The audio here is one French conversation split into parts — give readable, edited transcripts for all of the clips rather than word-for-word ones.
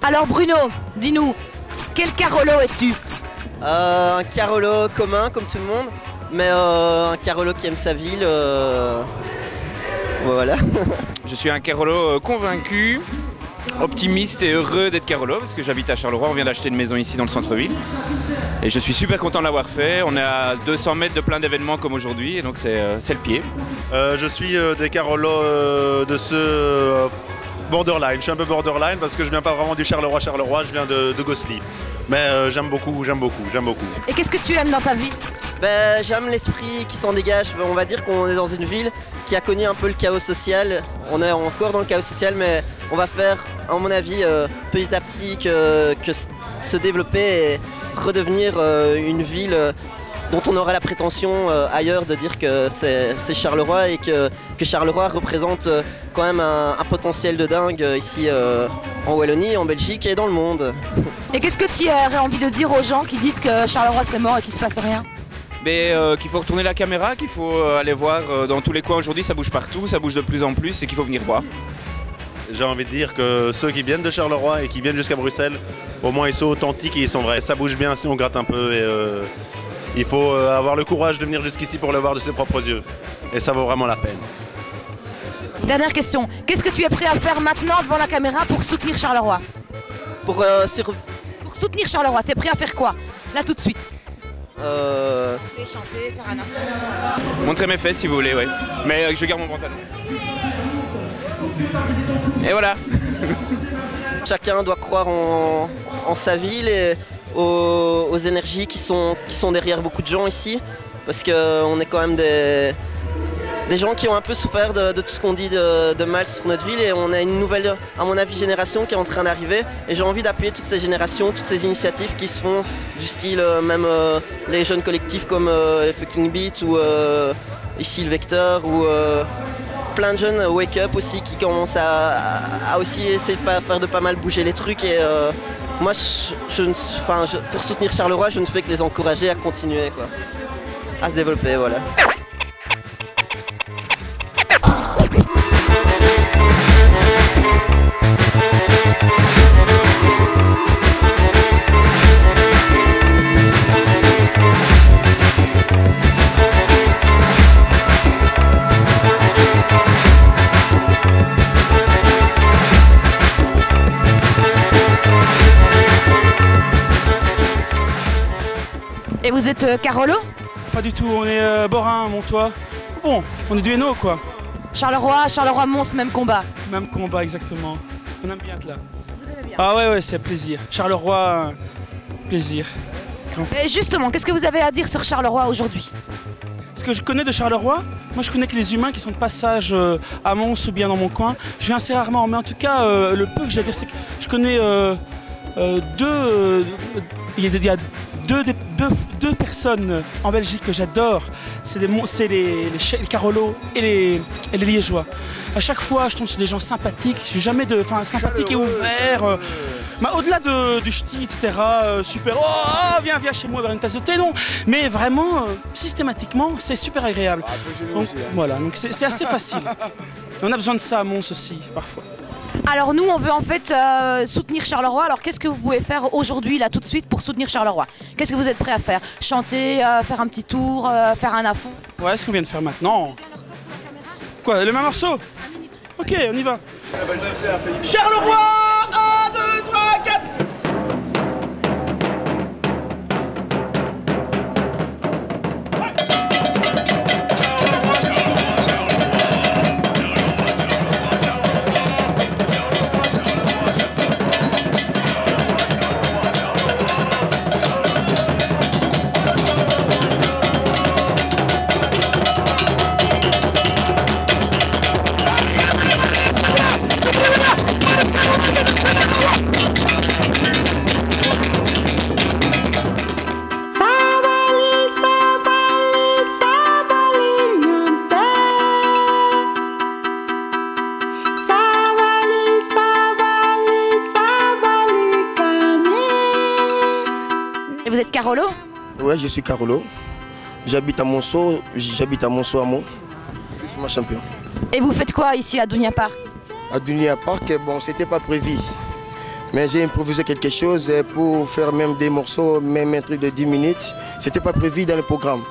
Alors Bruno, dis-nous, quel Carolo es-tu? Un Carolo commun comme tout le monde, mais un Carolo qui aime sa ville. Voilà. Je suis un Carolo convaincu, optimiste et heureux d'être Carolo parce que j'habite à Charleroi, on vient d'acheter une maison ici dans le centre-ville. Et je suis super content de l'avoir fait, on est à 200 mètres de plein d'événements comme aujourd'hui et donc c'est le pied. Je suis des Carolos de ce borderline, je suis un peu borderline parce que je viens pas vraiment du Charleroi, je viens de Gosselies. Mais j'aime beaucoup. Et qu'est-ce que tu aimes dans ta vie? J'aime l'esprit qui s'en dégage. On va dire qu'on est dans une ville qui a connu un peu le chaos social. On est encore dans le chaos social, mais on va faire, à mon avis, petit à petit que se développer et redevenir une ville dont on aura la prétention ailleurs de dire que c'est Charleroi et que Charleroi représente quand même un potentiel de dingue ici en Wallonie, en Belgique et dans le monde. Et qu'est-ce que tu aurais envie de dire aux gens qui disent que Charleroi c'est mort et qu'il se passe rien? Qu'il faut retourner la caméra, qu'il faut aller voir dans tous les coins aujourd'hui, ça bouge partout, ça bouge de plus en plus et qu'il faut venir voir. J'ai envie de dire que ceux qui viennent de Charleroi et qui viennent jusqu'à Bruxelles, au moins ils sont authentiques et ils sont vrais. Ça bouge bien si on gratte un peu et il faut avoir le courage de venir jusqu'ici pour le voir de ses propres yeux. Et ça vaut vraiment la peine. Dernière question, qu'est-ce que tu es prêt à faire maintenant devant la caméra pour soutenir Charleroi? Pour soutenir Charleroi, t'es prêt à faire quoi? Là tout de suite. C'est chanter, faire un enfant. Montrer mes fesses si vous voulez, ouais. Mais je garde mon pantalon. Et voilà. Chacun doit croire en sa ville et aux énergies qui sont derrière beaucoup de gens ici. Parce qu'on est quand même des gens qui ont un peu souffert de tout ce qu'on dit de mal sur notre ville et on a une nouvelle, à mon avis, génération qui est en train d'arriver et j'ai envie d'appuyer toutes ces générations, toutes ces initiatives qui se font du style même les jeunes collectifs comme les Fucking Beats ou ici le Vecteur ou plein de jeunes Wake Up aussi qui commencent à aussi essayer de faire de pas mal bouger les trucs et moi pour soutenir Charleroi je ne fais que les encourager à continuer quoi, à se développer voilà. Et vous êtes Carolo? Pas du tout, on est Borin, Montois. Bon, on est du Hainaut quoi. Charleroi, Mons, même combat. Même combat exactement. On aime bien être là. Vous aimez bien? Ah ouais, c'est plaisir. Charleroi, plaisir. Et justement, qu'est-ce que vous avez à dire sur Charleroi aujourd'hui? Ce que je connais de Charleroi, moi je connais que les humains qui sont de passage à Mons ou bien dans mon coin. Je viens assez rarement, mais en tout cas, le peu que j'ai à dire, c'est que je connais deux personnes en Belgique que j'adore, c'est les Carolos et les Liégeois. À chaque fois, je tombe sur des gens sympathiques, je suis jamais sympathique et ouvert. Au-delà du ch'ti, etc., super, oh, viens chez moi vers une tasse de thé, non. Mais vraiment, systématiquement, c'est super agréable. Donc, voilà, donc c'est assez facile. On a besoin de ça à Mons aussi, parfois. Alors nous, on veut en fait soutenir Charleroi. Alors qu'est-ce que vous pouvez faire aujourd'hui, là, tout de suite, pour soutenir Charleroi? Qu'est-ce que vous êtes prêts à faire? Chanter, faire un petit tour, faire un affond? Ouais, ce qu'on vient de faire maintenant. Quoi, le même morceau? Ok, on y va. Charleroi, 1, 2, 3, 4. Et vous êtes Carolo? Ouais, je suis Carolo. J'habite à Monceau, Amont. Je suis ma champion. Et vous faites quoi ici à Dunia Park? À Dunia Park, bon, c'était pas prévu. Mais j'ai improvisé quelque chose pour faire même des morceaux, même un truc de 10 minutes. C'était pas prévu dans le programme.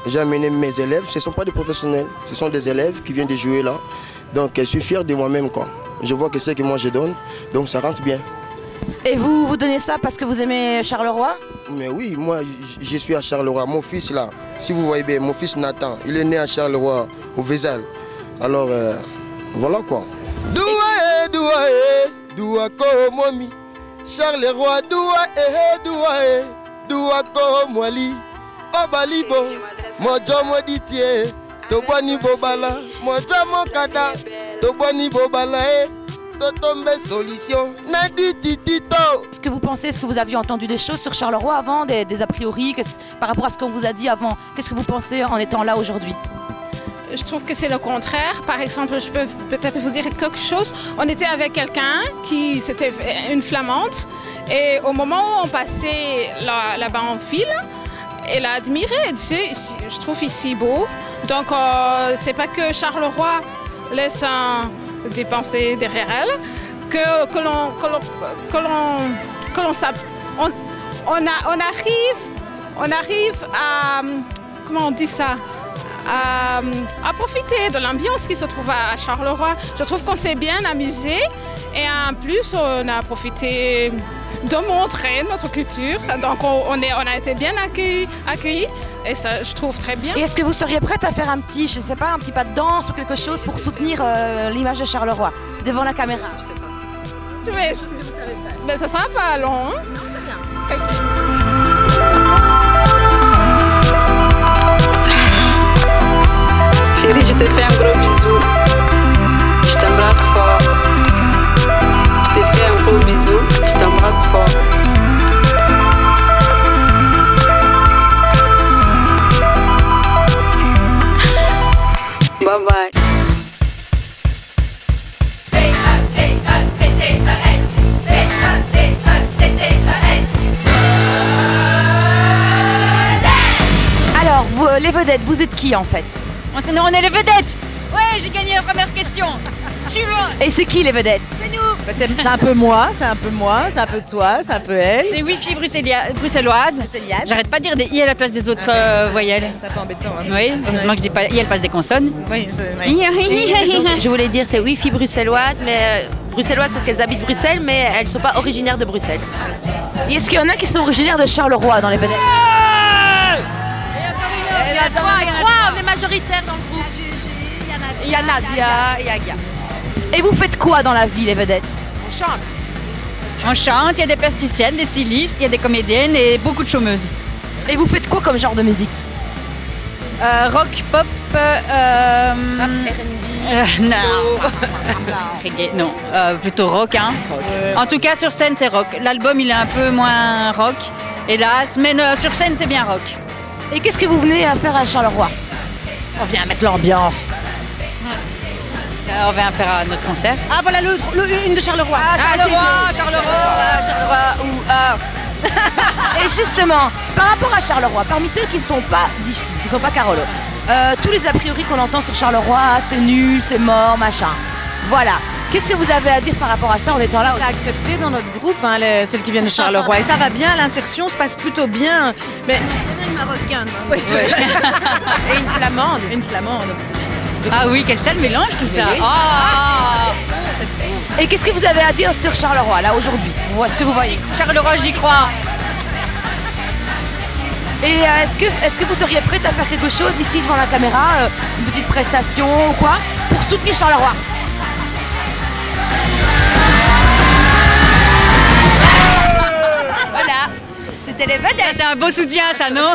J'ai amené mes élèves, ce ne sont pas des professionnels, ce sont des élèves qui viennent de jouer là. Donc je suis fier de moi-même, quoi. Je vois que c'est que moi je donne, donc ça rentre bien. Et vous donnez ça parce que vous aimez Charleroi? Mais oui, moi je suis à Charleroi. Mon fils là, si vous voyez bien, mon fils Nathan, il est né à Charleroi, au Vézal. Alors voilà quoi. Douae, douae, doua komomi. Charleroi, douae, doua komwali. Babalibo, mojo moditie, tobani bobala, mojo mokada, tobani bobala totombe solution, nadi titito. Est-ce que vous pensez, est-ce que vous aviez entendu des choses sur Charleroi avant, des a priori, par rapport à ce qu'on vous a dit avant? Qu'est-ce que vous pensez en étant là aujourd'hui? Je trouve que c'est le contraire. Par exemple, je peux peut-être vous dire quelque chose. On était avec quelqu'un qui, c'était une flamande, et au moment où on passait là-bas en file, elle a admiré, elle disait, je trouve ici beau. Donc, c'est pas que Charleroi laisse des pensées derrière elle, on arrive à, comment on dit ça, à profiter de l'ambiance qui se trouve à Charleroi. Je trouve qu'on s'est bien amusé et en plus, on a profité de montrer notre culture. Donc on a été bien accueillis et ça, je trouve très bien. Et est-ce que vous seriez prête à faire un petit, je sais pas, un petit pas de danse ou quelque chose pour soutenir l'image de Charleroi devant la caméra? Je sais pas. Je vais essayer. Mais ça sera pas long. Hein? Non, c'est bien. Okay. Chérie, je te fais un gros bisou. Je t'embrasse fort. Je te fais un gros bisou. Je t'embrasse fort. Bye bye. Alors, vous, les vedettes, vous êtes qui en fait? On est les vedettes. Ouais, j'ai gagné la première question. Suivant. Et c'est qui les vedettes? C'est nous. C'est un peu moi, c'est un peu toi, c'est un peu elle. C'est Wi-Fi bruxelloise. J'arrête pas de dire des i à la place des autres voyelles. C'est un peu embêtant. Hein. Oui, heureusement que je dis pas i à la place des consonnes. Oui, Je voulais dire c'est Wi-Fi bruxelloise, mais bruxelloise parce qu'elles habitent Bruxelles, mais elles sont pas originaires de Bruxelles. Et est-ce qu'il y en a qui sont originaires de Charleroi dans les vedettes? Il y en a trois, on est majoritaire dans le groupe. Il y a Nadia, il y a Agia. Et vous faites quoi dans la vie, les vedettes? On chante. On chante, il y a des plasticiennes, des stylistes, il y a des comédiennes et beaucoup de chômeuses. Et vous faites quoi comme genre de musique? Rock, pop, R&B, reggae, non, plutôt rock. Hein. En tout cas, sur scène, c'est rock. L'album, il est un peu moins rock, hélas, mais sur scène, c'est bien rock. Et qu'est-ce que vous venez à faire à Charleroi? On vient mettre l'ambiance. On vient faire notre concert. Ah voilà une de Charleroi. Et justement, par rapport à Charleroi, parmi ceux qui ne sont pas d'ici, qui ne sont pas Carolo, tous les a priori qu'on entend sur Charleroi, c'est nul, c'est mort, machin. Voilà. Qu'est-ce que vous avez à dire par rapport à ça en étant là? On a accepté dans notre groupe, hein, celles qui viennent de Charleroi. Et ça va bien, l'insertion se passe plutôt bien. Mais... une marocaine. Oui, c'est vrai. Et une flamande. Une flamande. Ah oui, quel sale mélange tout ça. Oui. Et qu'est-ce que vous avez à dire sur Charleroi, là, aujourd'hui? Est-ce que vous voyez? Charleroi, j'y crois. Et est-ce que vous seriez prête à faire quelque chose ici devant la caméra, une petite prestation ou quoi, pour soutenir Charleroi? Voilà, c'était les vedettes. C'est un beau soutien, ça, non?